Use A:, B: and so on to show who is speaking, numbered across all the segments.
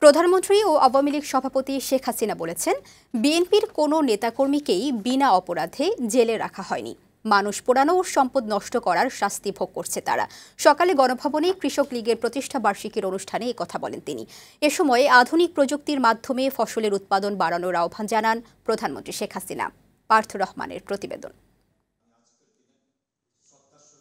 A: প্রধানমন্ত্রী ও আওয়ামী লীগ সভাপতি শেখ হাসিনা বলেছেন, বিএনপির কোনো নেতাকর্মীকেই বিনা অপরাধে জেলে রাখা হয়নি। মানুষ পোড়ানো ও সম্পদ নষ্ট করার শাস্তি ভোগ করছে তারা। সকালে গণভবনে কৃষক লীগের প্রতিষ্ঠা বার্ষিকীর অনুষ্ঠানে একথা বলেন তিনি। এ সময় আধুনিক প্রযুক্তির মাধ্যমে ফসলের উৎপাদন বাড়ানোর আহ্বান জানান প্রধানমন্ত্রী শেখ হাসিনা। পার্থ রহমানের প্রতিবেদন।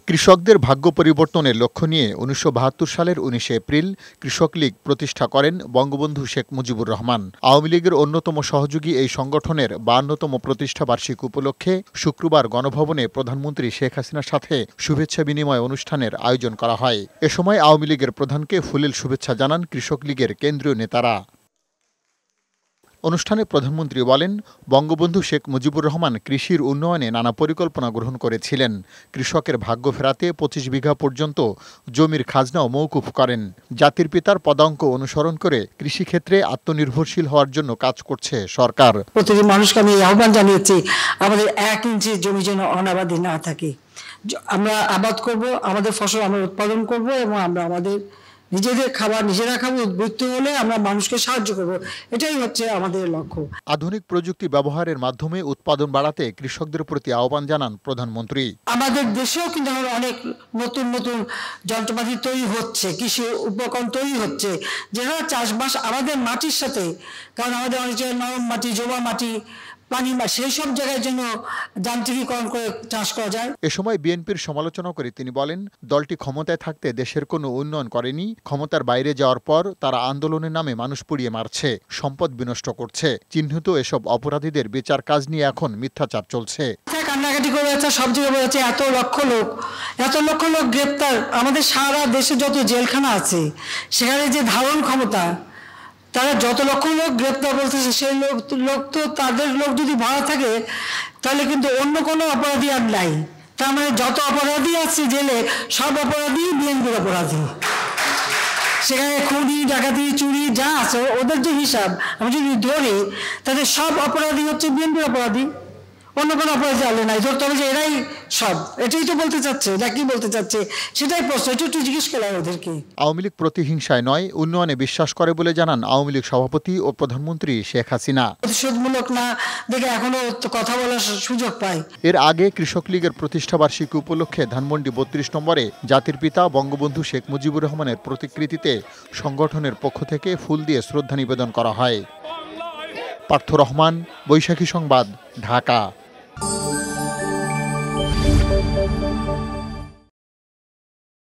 B: কৃষকদের ভাগ্য পরিবর্তনের লক্ষ্য নিয়ে ১৯৭২ সালের ১৯ এপ্রিল কৃষক লীগ প্রতিষ্ঠা করেন বঙ্গবন্ধু শেখ মুজিবুর রহমান। আওয়ামী লীগের অন্যতম সহযোগী এই সংগঠনের ৫২তম প্রতিষ্ঠা বার্ষিকী উপলক্ষে শুক্রবার গণভবনে প্রধানমন্ত্রী শেখ হাসিনার সাথে শুভেচ্ছা বিনিময় অনুষ্ঠানের আয়োজন করা হয়। এ সময় আওয়ামী লীগের প্রধানকে ফুলেল শুভেচ্ছা জানান কৃষক লীগের কেন্দ্রীয় নেতারা। অনুষ্ঠানে প্রধানমন্ত্রী বলেন, বঙ্গবন্ধু শেখ মুজিবুর রহমান কৃষির উন্নয়নে নানা পরিকল্পনা গ্রহণ করেছিলেন। কৃষকের ভাগ্য ফেরাতে ২৫ বিঘা পর্যন্ত জমির খাজনাও মওকুফ করেন। জাতির পিতার পদাঙ্ক অনুসরণ করে কৃষিক্ষেত্রে আত্মনির্ভরশীল হওয়ার জন্য কাজ করছে সরকার।
C: প্রতিটি মানুষকে আমি আহ্বান জানিয়েছি, আমাদের ১ ইঞ্চি জমি যেন অনাবাদি না থাকে। আমরা আবাদ করব, আমাদের ফসল আমরা উৎপাদন করব এবং আমরা আমাদের নিজেদের খাবার নিজেরা খাবো। উদ্বৃত্ত হলে আমরা মানুষকে সাহায্য করব, এটাই হচ্ছে আমাদের লক্ষ্য।
B: আধুনিক প্রযুক্তি ব্যবহারের মাধ্যমে উৎপাদন বাড়াতে কৃষকদের প্রতি আহ্বান জানান প্রধানমন্ত্রী।
C: আমাদের দেশেও কিন্তু অনেক নতুন নতুন যন্ত্রপাতি তৈরি হচ্ছে, কৃষি উপকরণ তৈরি হচ্ছে, যেটা চাষবাস আমাদের মাটির সাথে, কারণ আমাদের অনেক জায়গায় নরম মাটি, জমা মাটি, পানি মাটি, সেই সব জায়গায় জন্য যান্ত্রিকীকরণ করে চাষ করা যায়।
B: এ সময় বিএনপির সমালোচনা করে তিনি বলেন, দলটি ক্ষমতায় থাকতে দেশের কোনো উন্নয়ন করেনি। ক্ষমতার বাইরে যাওয়ার পর তারা আন্দোলনের নামে মানুষ পুড়িয়ে মারছে, সম্পদ বিনষ্ট করছে। চিহ্নিত এসব অপরাধীদের বিচার কাজ নিয়ে এখন মিথ্যাচার চলছে।
C: কান্নাকাটি করে যাচ্ছে, সব জায়গায় বলে যাচ্ছে এত লক্ষ লোক গ্রেপ্তার। আমাদের সারা দেশে যত জেলখানা আছে, সেখানে যে ধারণ ক্ষমতা, তারা যত লক্ষ লোক গ্রেপ্তার করতেছে, সেই লোক তো তাদের লোক যদি ভাড়া থাকে, তাহলে কিন্তু অন্য কোনো অপরাধী আর নাই। তার মানে যত অপরাধী আছে জেলে, সব অপরাধী বিএনপির অপরাধী। সেখানে খুনি, ডাকাতি, চুরি যা আছে, ওদের যে হিসাব আমি যদি ধরি, তাদের সব অপরাধী হচ্ছে বিএনপির অপরাধী, অন্য কোনো অপরাধী আলে নাই। ধরতে হবে যে এরাই সব। এটাই তো বলতে চাচ্ছে, যা কি বলতে চাচ্ছে সেটাই প্রশ্ন, একটু জিজ্ঞেস করলাম ওদেরকে।
B: আওয়ামী লীগ প্রতিহিংসায় নয়, উন্নয়নে বিশ্বাস করে বলে জানান আওয়ামী লীগ সভাপতি ও প্রধানমন্ত্রী শেখ হাসিনা।
C: প্রতিশোধমূলক না দেখে এখনো কথা বলার সুযোগ পায়।
B: এর আগে কৃষক লীগের প্রতিষ্ঠা বার্ষিকী উপলক্ষে ধানমন্ডি ৩২ নম্বরে জাতির পিতা বঙ্গবন্ধু শেখ মুজিবুর রহমানের প্রতিকৃতিতে সংগঠনের পক্ষ থেকে ফুল দিয়ে শ্রদ্ধা নিবেদন করা হয়। পার্থ রহমান, বৈশাখী সংবাদ, ঢাকা।